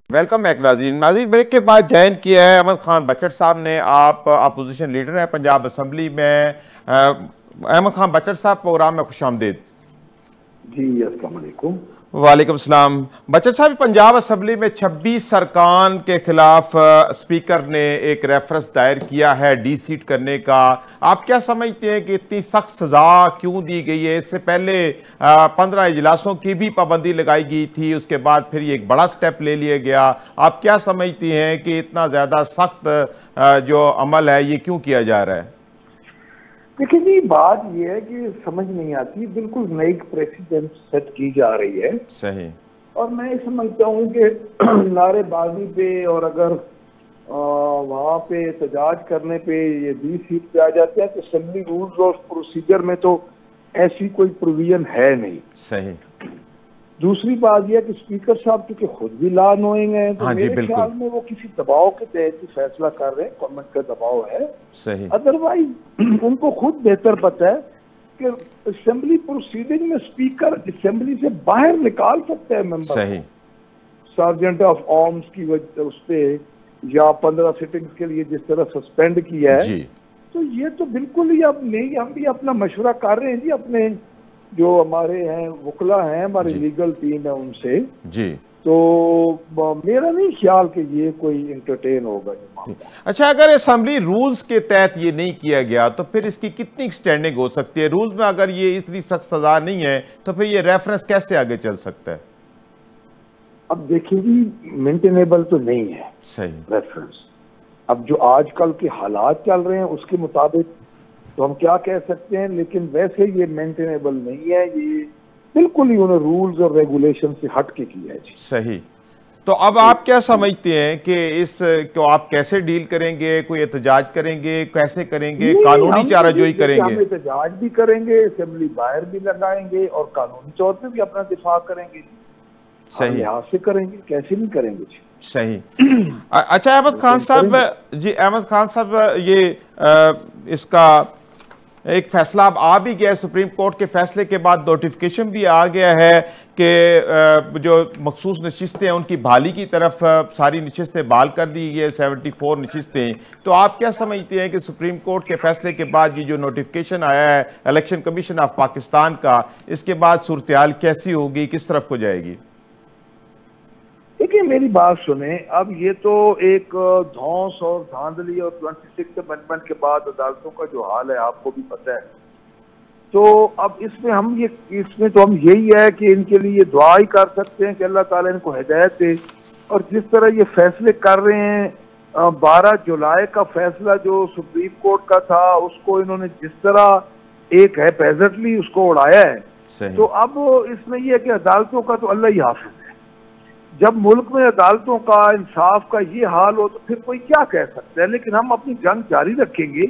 Welcome back ناظرین break کے بعد جوائن کیا ہے احمد خان بچڑ صاحب نے. آپ اپوزیشن لیڈر ہیں پنجاب اسمبلی میں. احمد خان بچڑ صاحب پروگرام میں خوش آمدید. جی السلام علیکم. وعلیکم السلام. بچڑ صاحب پنجاب اسمبلی میں 26 ارکان کے خلاف اسپیکر نے ایک ریفرنس دائر کیا ہے ڈی سیٹ کرنے کا. آپ کیا سمجھتے ہیں کہ اتنی سخت سزا کیوں دی گئی ہے؟ اس سے پہلے 15 اجلاسوں کی بھی پابندی لگائی گئی تھی, اس کے بعد پھر یہ ایک بڑا سٹیپ لے لیا گیا. آپ کیا سمجھتی ہیں کہ اتنا زیادہ سخت جو عمل ہے یہ کیوں کیا جا رہا ہے؟ دیکھیں جی بات یہ ہے کہ سمجھ نہیں آتی, بالکل نئی پریسیڈنٹ سیٹ کی جا رہی ہے. صحیح. اور میں سمجھتا ہوں کہ نعرے بازی پہ اور اگر وہاں پہ احتجاج کرنے پہ یہ ڈی سیٹ پہ آ جاتے ہیں تو اسمبلی رولز اور پروسیجر میں تو ایسی کوئی پروویژن ہے نہیں. صحیح. دوسری بات یہ ہے کہ اسپیکر صاحب چونکہ خود بھی لا نوئنگ ہیں تو میرے خیال میں وہ کسی دباؤ کے تحت فیصلہ کر رہے ہیں, گورنمنٹ کا دباؤ ہے. صحیح. ادروائز ان کو خود بہتر پتہ ہے کہ اسمبلی پروسیڈنگ میں اسپیکر اسمبلی سے باہر نکال سکتا ہے ممبر. صحیح. سرجنٹ آف آرمز کی وجہ اس پہ یا 15 سٹنگز کے لیے جس طرح سسپینڈ کیا ہے جی. تو یہ تو بالکل ہی اب نہیں, ہم بھی اپنا مشورہ کر رہے ہیں جی اپنے جو ہمارے ہیں وکلا ہیں, ہماری لیگل ٹیم ہے ان سے. جی. تو میرا نہیں خیال کہ یہ کوئی انٹرٹین ہوگا. اچھا, اگر اسمبلی رولز کے تحت یہ نہیں کیا گیا تو پھر اس کی کتنی ایکسٹینڈنگ ہو سکتی ہے؟ رولز میں اگر یہ اتنی سخت سزا نہیں ہے تو پھر یہ ریفرنس کیسے آگے چل سکتا ہے؟ اب دیکھیں جی مینٹینیبل تو نہیں ہے. صحیح. ریفرنس اب جو آج کل کے حالات چل رہے ہیں اس کے مطابق تو ہم کیا کہہ سکتے ہیں, لیکن ویسے یہ مینٹینیبل نہیں ہے. یہ بالکل ہی انہوں نے رولز اور ریگولیشن سے ہٹ کے کیا ہے. صحیح. تو اب آپ کیا سمجھتے ہیں کہ اس کو آپ کیسے ڈیل کریں گے؟ کوئی احتجاج کریں گے؟ کیسے کریں گے؟ قانونی چارہ جوئی کریں گے؟ ہم احتجاج بھی کریں گے, اسمبلی باہر بھی لگائیں گے اور قانونی طور پہ بھی اپنا دفاع کریں گے. صحیح. لحاظ سے کریں گے, کیسے نہیں کریں گے. صحیح. اچھا احمد خان صاحب, جی احمد خان صاحب, یہ اس کا ایک فیصلہ اب آ بھی گیا ہے سپریم کورٹ کے فیصلے کے بعد, نوٹیفیکیشن بھی آ گیا ہے کہ جو مخصوص نشستیں ہیں ان کی بحالی کی طرف ساری نشستیں بحال کر دی گئی ہے, 74 نشستیں. تو آپ کیا سمجھتے ہیں کہ سپریم کورٹ کے فیصلے کے بعد یہ جو نوٹیفیکیشن آیا ہے الیکشن کمیشن آف پاکستان کا, اس کے بعد صورتحال کیسی ہوگی, کس طرف کو جائے گی؟ دیکھیں میری بات سنیں, اب یہ تو ایک دھونس اور دھاندلی اور 26 امینڈمنٹ کے بعد عدالتوں کا جو حال ہے آپ کو بھی پتہ ہے. تو اب اس میں تو ہم یہی ہے کہ ان کے لیے دعا ہی کر سکتے ہیں کہ اللہ تعالیٰ ان کو ہدایت دے. اور جس طرح یہ فیصلے کر رہے ہیں, 12 جولائی کا فیصلہ جو سپریم کورٹ کا تھا اس کو انہوں نے جس طرح ایک ہے پیزنٹلی اس کو اڑایا ہے. تو اب اس میں یہ ہے کہ عدالتوں کا تو اللہ ہی حافظ ہے. جب ملک میں عدالتوں کا انصاف کا یہ حال ہو تو پھر کوئی کیا کہہ سکتا ہے. لیکن ہم اپنی جنگ جاری رکھیں گے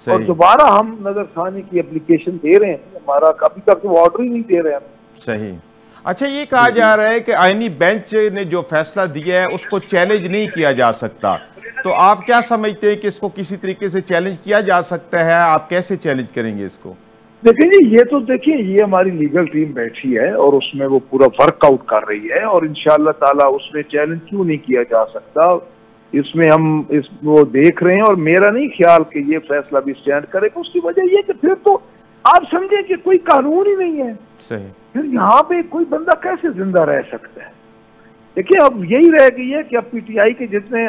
اور دوبارہ ہم نظر ثانی کی اپلیکیشن دے رہے ہیں. ہمارا کبھی تک وہ آرڈر ہی نہیں دے رہے ہیں. صحیح. اچھا, یہ کہا جا رہا ہے کہ آئینی بینچ نے جو فیصلہ دیا ہے اس کو چیلنج نہیں کیا جا سکتا. تو آپ کیا سمجھتے ہیں کہ اس کو کسی طریقے سے چیلنج کیا جا سکتا ہے؟ آپ کیسے چیلنج کریں گے اس کو؟ دیکھیں جی یہ ہماری لیگل ٹیم بیٹھی ہے اور اس میں وہ پورا ورک آؤٹ کر رہی ہے, اور انشاءاللہ تعالیٰ اس میں چیلنج کیوں نہیں کیا جا سکتا, اس میں ہم وہ دیکھ رہے ہیں. اور میرا نہیں خیال کہ یہ فیصلہ بھی سٹینڈ کرے گا. اس کی وجہ یہ کہ پھر تو آپ سمجھیں کہ کوئی قانون ہی نہیں ہے. صحیح. پھر یہاں پہ کوئی بندہ کیسے زندہ رہ سکتا ہے؟ دیکھیں اب یہی رہ گئی ہے کہ اب پی ٹی آئی کے جتنے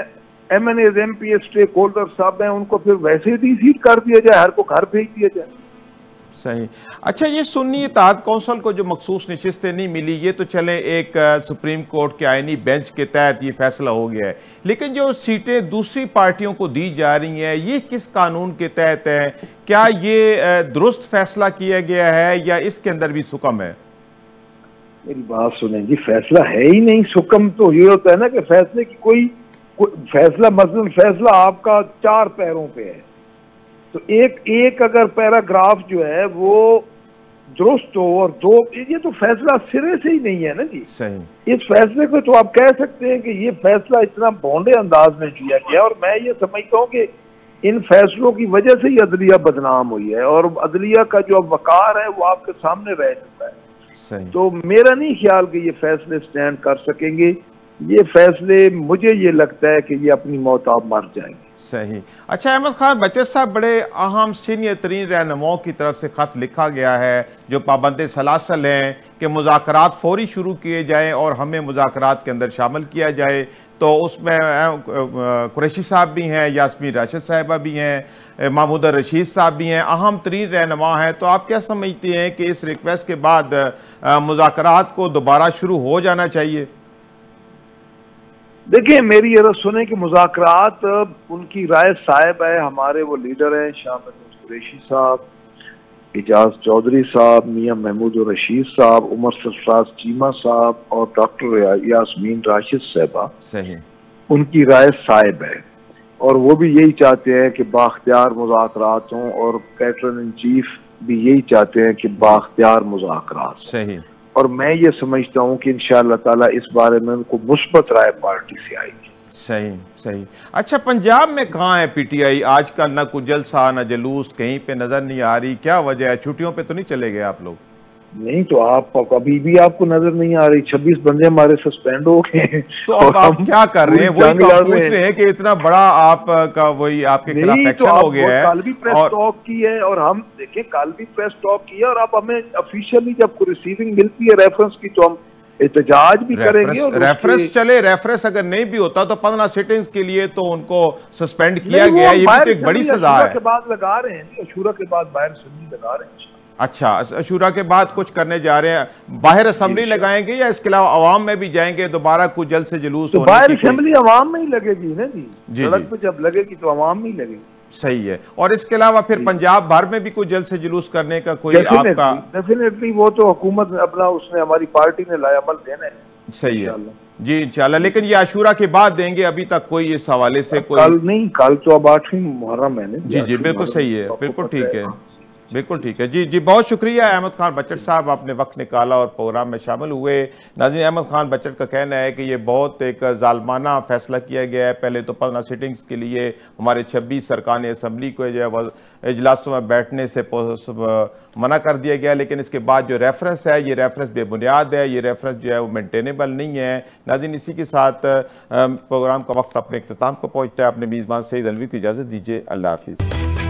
M N As, M P S, stakeholder صاحب ہیں ان کو پھر ویسے ڈی سیٹ کر دیا جائے, ہر کو گھر بھیج دیا جائے. صحیح. اچھا, یہ سنی اتحاد کونسل کو جو مخصوص نشستیں نہیں ملی, یہ تو چلے ایک سپریم کورٹ کے آئینی بینچ کے تحت یہ فیصلہ ہو گیا ہے, لیکن جو سیٹیں دوسری پارٹیوں کو دی جا رہی ہیں یہ کس قانون کے تحت ہے؟ کیا یہ درست فیصلہ کیا گیا ہے یا اس کے اندر بھی سکم ہے؟ میری بات سنیں جی, فیصلہ ہے ہی نہیں. سکم تو یہ ہوتا ہے نا کہ فیصلے کی کوئی فیصلہ, مثلا فیصلہ آپ کا 4 پیروں پہ ہے تو ایک اگر پیراگراف جو ہے وہ درست ہو اور 2, یہ تو فیصلہ سرے سے ہی نہیں ہے نا جی. صحیح. اس فیصلے کو تو آپ کہہ سکتے ہیں کہ یہ فیصلہ اتنا بھونڈے انداز میں کیا گیا, اور میں یہ سمجھتا ہوں کہ ان فیصلوں کی وجہ سے ہی عدلیہ بدنام ہوئی ہے اور عدلیہ کا جو وقار ہے وہ آپ کے سامنے رہ چکا ہے. صحیح. تو میرا نہیں خیال کہ یہ فیصلے سٹینڈ کر سکیں گے. یہ فیصلے مجھے یہ لگتا ہے کہ یہ اپنی موت آپ مر جائیں گے. صحیح. اچھا احمد خان بچر صاحب، بڑے اہم سینئر ترین رہنماؤں کی طرف سے خط لکھا گیا ہے جو پابند سلاسل ہیں کہ مذاکرات فوری شروع کیے جائیں اور ہمیں مذاکرات کے اندر شامل کیا جائے. تو اس میں قریشی صاحب بھی ہیں، یاسمین راشد صاحبہ بھی ہیں، محمود الرشید صاحب بھی ہیں، اہم ترین رہنما ہیں. تو آپ کیا سمجھتے ہیں کہ اس ریکویسٹ کے بعد مذاکرات کو دوبارہ شروع ہو جانا چاہیے؟ دیکھیں میری یہ سنیں کہ مذاکرات ان کی رائے صاحب ہے. ہمارے وہ لیڈر ہیں شاہ محمود قریشی صاحب، اعجاز چودھری صاحب، میاں محمود الرشید صاحب، عمر سرفراز چیمہ صاحب اور ڈاکٹر یاسمین راشد صاحبہ. صحیح. ان کی رائے صاحب ہے اور وہ بھی یہی چاہتے ہیں کہ بااختیار مذاکرات ہوں اور پیٹرن ان چیف بھی یہی چاہتے ہیں کہ بااختیار مذاکرات. صحیح. اور میں یہ سمجھتا ہوں کہ انشاءاللہ تعالیٰ اس بارے میں ان کو مثبت رائے پارٹی سے آئے گی. صحیح صحیح. اچھا پنجاب میں کہاں ہے پی ٹی آئی آج کل؟ نہ کوئی جلسہ نہ جلوس کہیں پہ نظر نہیں آ رہی. کیا وجہ ہے؟ چھٹیوں پہ تو نہیں چلے گئے آپ لوگ؟ نہیں تو آپ ابھی بھی آپ کو نظر نہیں آ رہی. 26 بندے ہمارے سسپینڈ ہو گئے. تو اب آپ کیا کر رہے ہیں؟ وہی تو آپ پوچھ رہے ہیں کہ اتنا بڑا آپ کا وہی آپ کے خلاف ایکشن ہو گیا ہے. کل بھی پریس ٹاک کی ہے اور ہم دیکھیں کل بھی پریس ٹاک کی ہے اور اب ہمیں افیشیلی جب کوئی ریسیونگ ملتی ہے ریفرنس کی تو ہم احتجاج بھی کریں گے. ریفرنس چلے، ریفرنس اگر نہیں بھی ہوتا تو 15 سٹنگز کے لیے تو ان کو سسپینڈ کیا گیا. یہ بھی تو ایک بڑی سزا ہے. عاشورہ کے بعد لگا رہے ہیں، عاشورہ کے بعد باہر سنی لگا رہے ہیں. اچھا عاشورہ کے بعد کچھ کرنے جا رہے ہیں. باہر اسمبلی لگائیں گے یا اس کے علاوہ عوام میں بھی جائیں گے دوبارہ کچھ جلد سے جلوس ہونے کی؟ باہر اسمبلی عوام میں ہی لگے گی نا جی. سڑک پہ جب لگے گی تو عوام میں ہی لگے گی. صحیح ہے. اور اس کے علاوہ پھر پنجاب بھر میں بھی کوئی جلد سے جلوس کرنے کا کوئی آپ کا؟ ڈیفینیٹلی وہ تو حکومت نے اپنا اس نے ہماری پارٹی نے لائے عمل دینا ہے. صحیح ہے جی انشاءاللہ. لیکن یہ عاشورہ کے بعد دیں گے؟ ابھی تک کوئی اس حوالے سے کوئی؟ کل نہیں، کل تو اب 8ویں محرم ہے نا. جی جی بالکل صحیح ہے، بالکل ٹھیک ہے، بالکل ٹھیک ہے. جی جی بہت شکریہ احمد خان بچر صاحب، آپ نے وقت نکالا اور پروگرام میں شامل ہوئے. ناظرین احمد خان بچر کا کہنا ہے کہ یہ بہت ایک ظالمانہ فیصلہ کیا گیا ہے. پہلے تو 15 سٹنگز کے لیے ہمارے 26 ارکان اسمبلی کو جو ہے اجلاسوں میں بیٹھنے سے منع کر دیا گیا، لیکن اس کے بعد جو ریفرنس ہے یہ ریفرنس بے بنیاد ہے، یہ ریفرنس جو ہے وہ مینٹینیبل نہیں ہے. ناظرین اسی کے ساتھ پروگرام کا وقت اپنے اختتام کو پہنچتا ہے. اپنے میزبان سعید علوی کو اجازت دیجیے. اللہ حافظ.